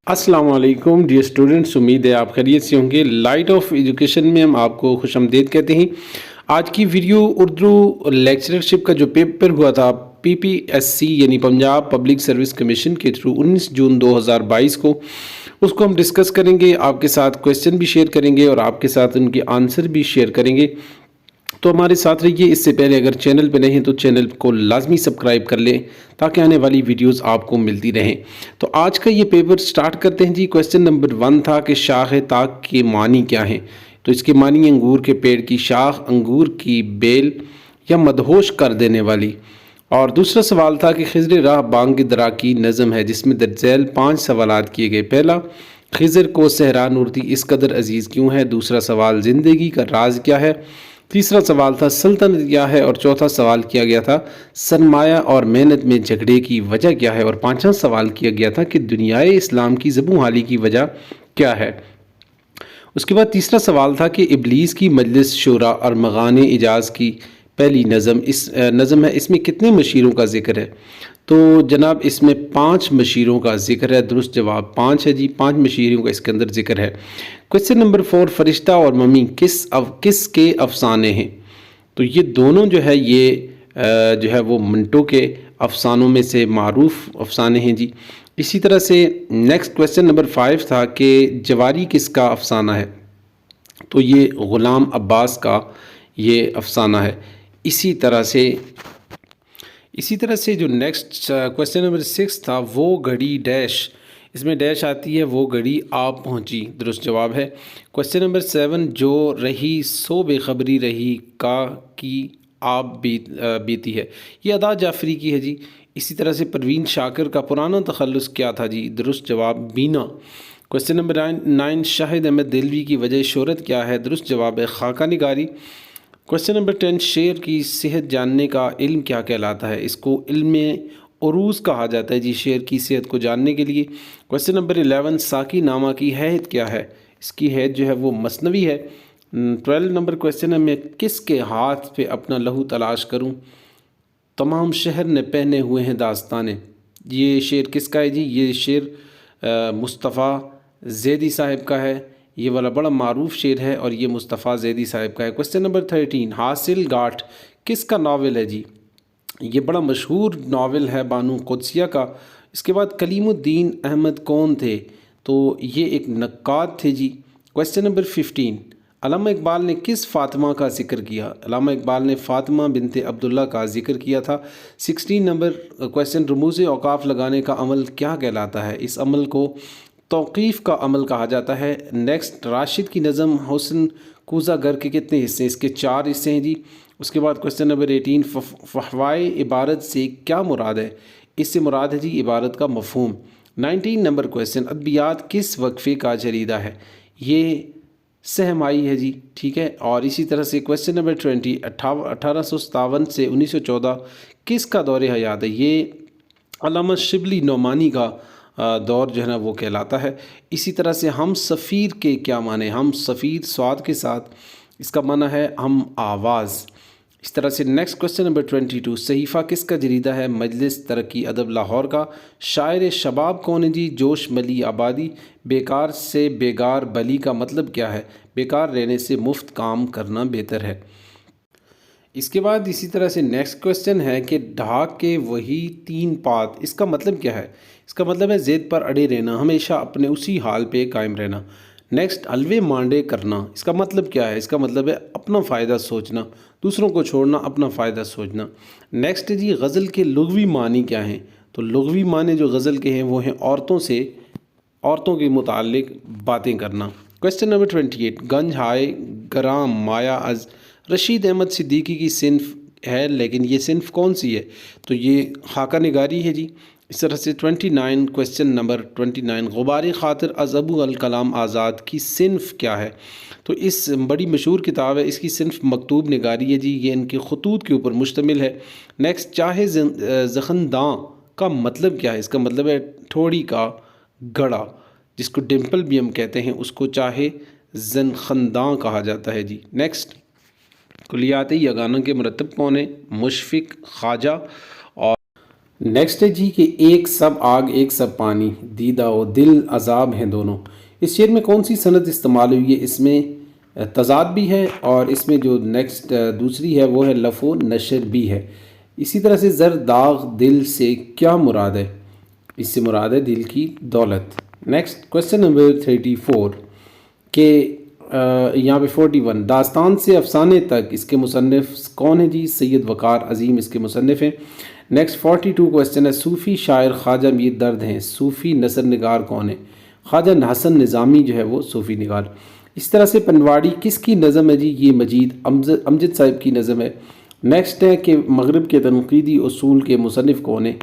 السلام علیکم dear students, امید ہے آپ خیریت سے ہوں گے۔ لائٹ آف ایجوکیشن میں ہم آپ کو خوش آمدید کہتے ہیں۔ آج کی ویڈیو اردو لیکچررشپ کا جو پیپر ہوا تھا PPSC یعنی پنجاب پبلک سروس کمیشن کے تھرو 19 جون 2022 کو، اس کو ہم ڈسکس کریں گے، آپ کے ساتھ کویسچن بھی شیئر کریں گے اور آپ کے ساتھ ان کے آنسر بھی شیئر کریں گے۔ تو ہمارے ساتھ رہیے۔ اس سے پہلے اگر چینل پہ نہیں ہیں تو چینل کو لازمی سبسکرائب کر لیں تاکہ آنے والی ویڈیوز آپ کو ملتی رہیں۔ تو آج کا یہ پیپر سٹارٹ کرتے ہیں جی۔ کویسچن نمبر 1 تھا کہ شاخ طاق کے معنی کیا ہیں؟ تو اس کے معنی انگور کے پیڑ کی شاخ، انگور کی بیل یا مدہوش کر دینے والی۔ اور دوسرا سوال تھا کہ خضر راہ بانگ درا کی نظم ہے جس میں درج ذیل 5 سوالات کیے گئے۔ پہلا، خضر کو صحرا نوردی اس قدر عزیز کیوں ہے؟ دوسرا سوال، زندگی کا راز کیا ہے؟ تیسرا سوال تھا سلطنت کیا ہے؟ اور چوتھا سوال کیا گیا تھا سرمایہ اور محنت میں جھگڑے کی وجہ کیا ہے؟ اور پانچواں سوال کیا گیا تھا کہ دنیائے اسلام کی زبوں حالی کی وجہ کیا ہے؟ اس کے بعد تیسرا سوال تھا کہ ابلیس کی مجلس شورا اور مغان اجاز کی پہلی نظم اس میں کتنے مشیروں کا ذکر ہے؟ تو جناب اس میں 5 مشیروں کا ذکر ہے۔ درست جواب 5 ہے جی، 5 مشیروں کا اس کے اندر ذکر ہے۔ کویسچن نمبر 4، فرشتہ اور ممی کس کے افسانے ہیں؟ تو یہ دونوں جو ہے وہ منٹو کے افسانوں میں سے معروف افسانے ہیں جی۔ اسی طرح سے نیکسٹ کویسچن نمبر 5 تھا کہ جواری کس کا افسانہ ہے؟ تو یہ غلام عباس کا یہ افسانہ ہے۔ اسی طرح سے جو نیکسٹ کویسچن نمبر 6 تھا، وہ گھڑی ڈیش، اس میں ڈیش آتی ہے، وہ گھڑی آپ پہنچی، درست جواب ہے۔ کویسچن نمبر 7، جو رہی سو بے خبری رہی کی آپ بیتی ہے، یہ ادا جعفری کی ہے جی۔ اسی طرح سے پروین شاکر کا پرانا تخلص کیا تھا جی؟ درست جواب بینا۔ کویسچن نمبر 9، شاہد احمد دہلوی کی وجہ شہرت کیا ہے؟ درست جواب ہے خاکہ نگاری۔ کویسچن نمبر 10، شعر کی صحت جاننے کا علم کیا کہلاتا ہے؟ اس کو علم عروض کہا جاتا ہے جی، شعر کی صحت کو جاننے کے لیے۔ کویسچن نمبر 11، ساقی نامہ کی حیت کیا ہے؟ اس کی حیت جو ہے وہ مثنوی ہے۔ 12 نمبر کویسچن ہے، میں کس کے ہاتھ پہ اپنا لہو تلاش کروں؟ تمام شہر نے پہنے ہوئے ہیں داستانے۔ یہ شعر کس کا ہے جی؟ یہ شعر مصطفیٰ زیدی صاحب کا ہے۔ یہ والا بڑا معروف شعر ہے اور یہ مصطفیٰ زیدی صاحب کا ہے۔ کویسچن نمبر 13، حاصل گاٹھ کس کا ناول ہے جی؟ یہ بڑا مشہور ناول ہے بانو قدسیہ کا۔ اس کے بعد کلیم الدین احمد کون تھے؟ تو یہ ایک نقاد تھے جی۔ کویسچن نمبر 15، علامہ اقبال نے کس فاطمہ کا ذکر کیا؟ علامہ اقبال نے فاطمہ بنت عبداللہ کا ذکر کیا تھا۔ 16 نمبر کویسچن، رموز اوقاف لگانے کا عمل کیا کہلاتا ہے؟ اس عمل کو توقیف کا عمل کہا جاتا ہے۔ نیکسٹ، راشد کی نظم حسن کوزہ گر کے کتنے حصے؟ اس کے 4 حصے ہیں جی۔ اس کے بعد کویسچن نمبر 18، فحوائے عبارت سے کیا مراد ہے؟ اس سے مراد ہے جی عبارت کا مفہوم۔ 19 نمبر کویسچن، ادبیات کس وقفے کا جریدہ ہے؟ یہ سہمائی ہے جی، ٹھیک ہے۔ اور اسی طرح سے کویسچن نمبر 20، 1857 سے 1914 کس کا دور حیات ہے؟ یہ علامہ شبلی نعمانی کا دور جو ہے نا وہ کہلاتا ہے۔ اسی طرح سے ہم سفیر کے کیا معنی؟ ہم سفیر سواد کے ساتھ، اس کا معنی ہے ہم آواز۔ اس طرح سے نیکسٹ کویسچن نمبر 22، صحیفہ کس کا جریدہ ہے؟ مجلس ترقی ادب لاہور کا۔ شاعر شباب کون ہے جی؟ جوش ملی آبادی۔ بیکار سے بیگار بلی کا مطلب کیا ہے؟ بیکار رہنے سے مفت کام کرنا بہتر ہے۔ اس کے بعد اسی طرح سے نیکسٹ کویسچن ہے کہ ڈھاک کے وہی 3 پات، اس کا مطلب کیا ہے؟ اس کا مطلب ہے زید پر اڑے رہنا، ہمیشہ اپنے اسی حال پہ قائم رہنا۔ نیکسٹ، حلوے مانڈے کرنا، اس کا مطلب کیا ہے؟ اس کا مطلب ہے اپنا فائدہ سوچنا، دوسروں کو چھوڑنا، اپنا فائدہ سوچنا۔ نیکسٹ جی، غزل کے لغوی معنی کیا ہیں؟ تو لغوی معنی جو غزل کے ہیں وہ ہیں عورتوں کے متعلق باتیں کرنا۔ کویسچن نمبر 28، گنج ہائے گرام مایا از رشید احمد صدیقی کی صنف ہے، لیکن یہ صنف کون سی ہے؟ تو یہ خاکہ نگاری ہے جی۔ اس طرح سے 29، کویسچن نمبر 29، غبار خاطر از ابو الکلام آزاد کی صنف کیا ہے؟ تو اس بڑی مشہور کتاب ہے، اس کی صنف مکتوب نگاری ہے جی، یہ ان کے خطوط کے اوپر مشتمل ہے۔ نیکسٹ، چاہے زخنداں کا مطلب کیا ہے؟ اس کا مطلب ہے ٹھوڑی کا گڑا، جس کو ڈمپل بھی ہم کہتے ہیں، اس کو چاہے زنخنداں کہا جاتا ہے جی۔ نیکسٹ، کلیات یگانہ کے مرتب کون ہیں؟ مشفق، خواجہ اور نیکسٹ ہے جی کہ ایک سب آگ ایک سب پانی، دیدہ و دل عذاب ہیں دونوں، اس شعر میں کون سی صنعت استعمال ہوئی ہے؟ اس میں تضاد بھی ہے، اور اس میں جو نیکسٹ دوسری ہے وہ ہے لف و نشر بھی ہے۔ اسی طرح سے زر داغ دل سے کیا مراد ہے؟ اس سے مراد ہے دل کی دولت۔ نیکسٹ کوشچن نمبر 34 کہ یہاں پہ 41 داستان سے افسانے تک اس کے مصنف کون ہے جی؟ سید وقار عظیم اس کے مصنف ہیں۔ نیکسٹ 42 کوشچن ہے صوفی شاعر خواجہ میر درد ہیں، صوفی نثر نگار کون ہے؟ خواجہ حسن نظامی جو ہے وہ صوفی نگار۔ اس طرح سے پنواڑی کس کی نظم ہے جی؟ یہ مجید امجد صاحب کی نظم ہے۔ نیکسٹ ہے کہ مغرب کے تنقیدی اصول کے مصنف کون ہیں؟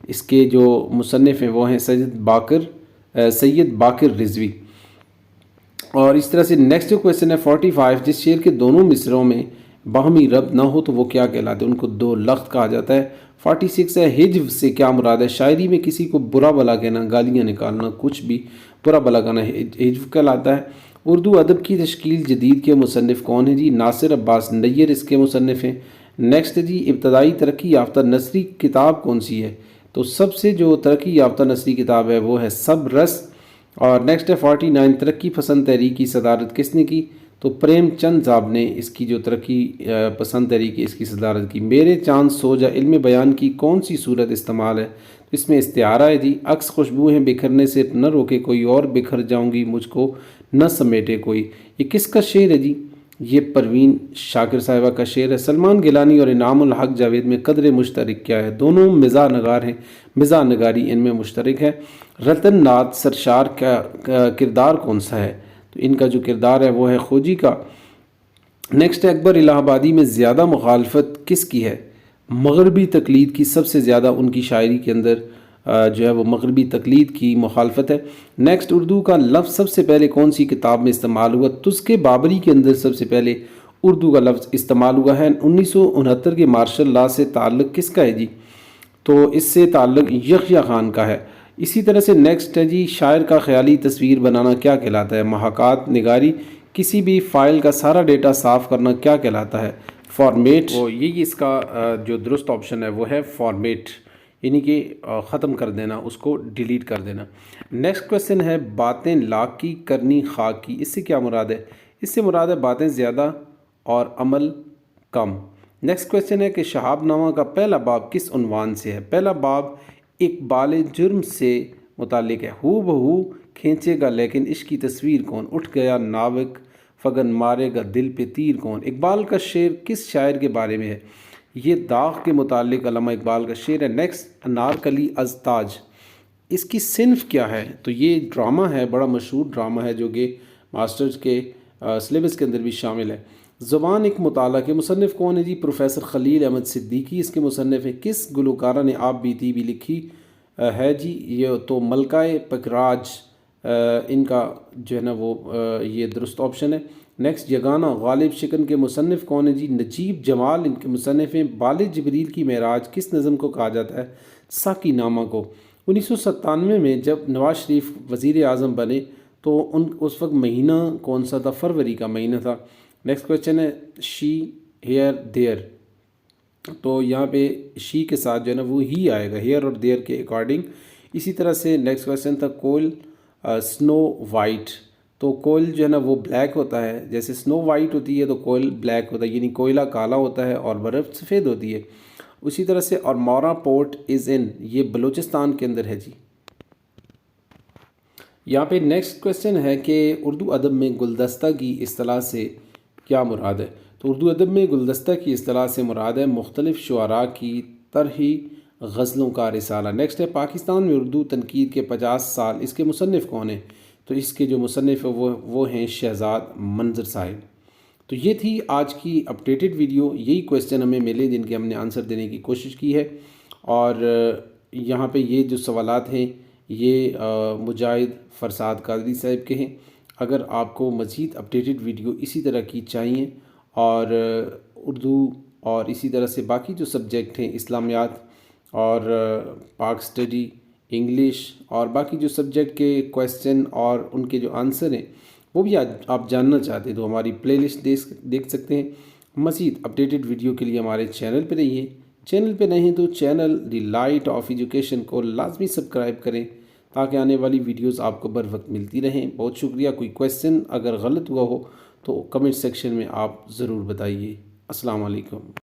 اس کے جو مصنف ہیں وہ ہیں سید باقر رضوی۔ اور اس طرح سے نیکسٹ کویسچن ہے 45 جس شعر کے دونوں مصرعوں میں باہمی ربط نہ ہو تو وہ کیا کہلاتے ہیں؟ ان کو دو لخت کہا جاتا ہے۔ 46 ہے ہجو سے کیا مراد ہے؟ شاعری میں کسی کو برا بلا کہنا، گالیاں نکالنا، کچھ بھی برا بلا کہنا ہجو کہلاتا ہے۔ اردو ادب کی تشکیل جدید کے مصنف کون ہیں جی؟ ناصر عباس نیر اس کے مصنف ہیں۔ نیکسٹ جی ابتدائی ترقی یافتہ نثری کتاب کون سی ہے؟ تو سب سے جو ترقی یافتہ نثری کتاب ہے وہ ہے سب رس۔ اور نیکسٹ ہے 49 ترقی پسند تحریک کی صدارت کس نے کی؟ تو پریم چند صاحب نے اس کی جو ترقی پسند تحریک اس کی صدارت کی۔ میرے چاند سو جا علم بیان کی کون سی صورت استعمال ہے؟ اس میں استعارہ ہے جی۔ عکس خوشبو ہیں بکھرنے سے نہ روکے کوئی، اور بکھر جاؤں گی مجھ کو نہ سمیٹے کوئی، یہ کس کا شعر ہے جی؟ یہ پروین شاکر صاحبہ کا شعر ہے۔ سلمان گیلانی اور انعام الحق جاوید میں قدر مشترک کیا ہے؟ دونوں مزاح نگار ہیں، مزاح نگاری ان میں مشترک ہے۔ رتن ناتھ سرشار کا کردار کون سا ہے؟ تو ان کا جو کردار ہے وہ ہے خوجی کا۔ نیکسٹ اکبر الہ آبادی میں زیادہ مخالفت کس کی ہے؟ مغربی تقلید کی سب سے زیادہ ان کی شاعری کے اندر جو ہے وہ مغربی تقلید کی مخالفت ہے۔ نیکسٹ اردو کا لفظ سب سے پہلے کون سی کتاب میں استعمال ہوا؟ تذکرہ بابری کے اندر سب سے پہلے اردو کا لفظ استعمال ہوا ہے۔ 1969 کے مارشل لاء سے تعلق کس کا ہے جی؟ تو اس سے تعلق یحییٰ خان کا ہے۔ اسی طرح سے نیکسٹ ہے جی شاعر کا خیالی تصویر بنانا کیا کہلاتا ہے؟ محاکات نگاری۔ کسی بھی فائل کا سارا ڈیٹا صاف کرنا کیا کہلاتا ہے؟ فارمیٹ۔ وہ یہی اس کا جو درست آپشن ہے وہ ہے فارمیٹ، یعنی کہ ختم کر دینا، اس کو ڈیلیٹ کر دینا۔ نیکسٹ کویسچن ہے باتیں لاکھ کی کرنی خاک کی، اس سے کیا مراد ہے؟ اس سے مراد ہے باتیں زیادہ اور عمل کم۔ نیکسٹ کویسچن ہے کہ شہاب نامہ کا پہلا باب کس عنوان سے ہے؟ پہلا باب اقبال جرم سے متعلق ہے۔ ہو بہو کھینچے گا لیکن عشق کی تصویر کون؟ اٹھ گیا ناوک فگن مارے گا دل پہ تیر کون؟ اقبال کا شعر کس شاعر کے بارے میں ہے؟ یہ داغ کے متعلق علامہ اقبال کا شعر ہے۔ نیکسٹ انارکلی از تاج، اس کی صنف کیا ہے؟ تو یہ ڈرامہ ہے، بڑا مشہور ڈرامہ ہے جو کہ ماسٹرز کے سلیبس کے اندر بھی شامل ہے۔ زبان ایک مطالعہ کے مصنف کون ہے جی؟ پروفیسر خلیل احمد صدیقی اس کے مصنف ہیں۔ کس گلوکارہ نے آپ بیتی بھی لکھی ہے جی؟ یہ تو ملکہ پکراج ان کا جو ہے نا وہ یہ درست آپشن ہے۔ نیکسٹ یگانہ غالب شکن کے مصنف کون ہے جی؟ نجیب جمال ان کے مصنف ہیں۔ بال جبریل کی معراج کس نظم کو کہا جاتا ہے؟ ساقی نامہ کو۔ 1997 میں جب نواز شریف وزیر اعظم بنے تو اس وقت مہینہ کون سا تھا؟ فروری کا مہینہ تھا۔ نیکسٹ کویسچن ہے شی ہیئر دیئر، تو یہاں پہ شی کے ساتھ جو ہے نا وہ ہی آئے گا ہیئر اور دیئر کے اکارڈنگ۔ اسی طرح سے نیکسٹ کویسچن تھا کوئل سنو وائٹ، تو کوئل جو ہے نا وہ بلیک ہوتا ہے، جیسے سنو وائٹ ہوتی ہے تو کوئل بلیک ہوتا ہے، یعنی کوئلہ کالا ہوتا ہے اور برف سفید ہوتی ہے۔ اسی طرح سے اور مورا پورٹ از ان، یہ بلوچستان کے اندر ہے جی۔ یہاں پہ نیکسٹ کویسچن ہے کہ اردو ادب میں گلدستہ کی اصطلاح سے کیا مراد ہے؟ تو اردو ادب میں گلدستہ کی اصطلاح سے مراد ہے مختلف شعراء کی طرحی غزلوں کا رسالہ۔ نیکسٹ ہے پاکستان میں اردو تنقید کے 50 سال، اس کے مصنف کون ہیں؟ تو اس کے جو مصنف ہے وہ ہیں شہزاد منظر صاحب۔ تو یہ تھی آج کی اپڈیٹڈ ویڈیو، یہی کویسچن ہمیں ملے جن کے ہم نے آنسر دینے کی کوشش کی ہے۔ اور یہاں پہ یہ جو سوالات ہیں یہ مجاہد فرساد قادری صاحب کے ہیں۔ اگر آپ کو مزید اپڈیٹڈ ویڈیو اسی طرح کی چاہیے اور اردو اور اسی طرح سے باقی جو سبجیکٹ ہیں اسلامیات اور پاک اسٹڈی، انگلش اور باقی جو سبجیکٹ کے کویسچن اور ان کے جو آنسر ہیں وہ بھی آپ جاننا چاہتے ہیں تو ہماری پلے لسٹ دیکھ سکتے ہیں۔ مزید اپڈیٹڈ ویڈیو کے لیے ہمارے چینل پہ رہیے۔ چینل پہ نہیں تو channel the light of education کو لازمی سبسکرائب کریں تاکہ آنے والی ویڈیوز آپ کو بر وقت ملتی رہیں۔ بہت شکریہ۔ کوئی کویسچن اگر غلط ہوا ہو تو کمنٹ سیکشن میں آپ ضرور بتائیے۔ السلام علیکم۔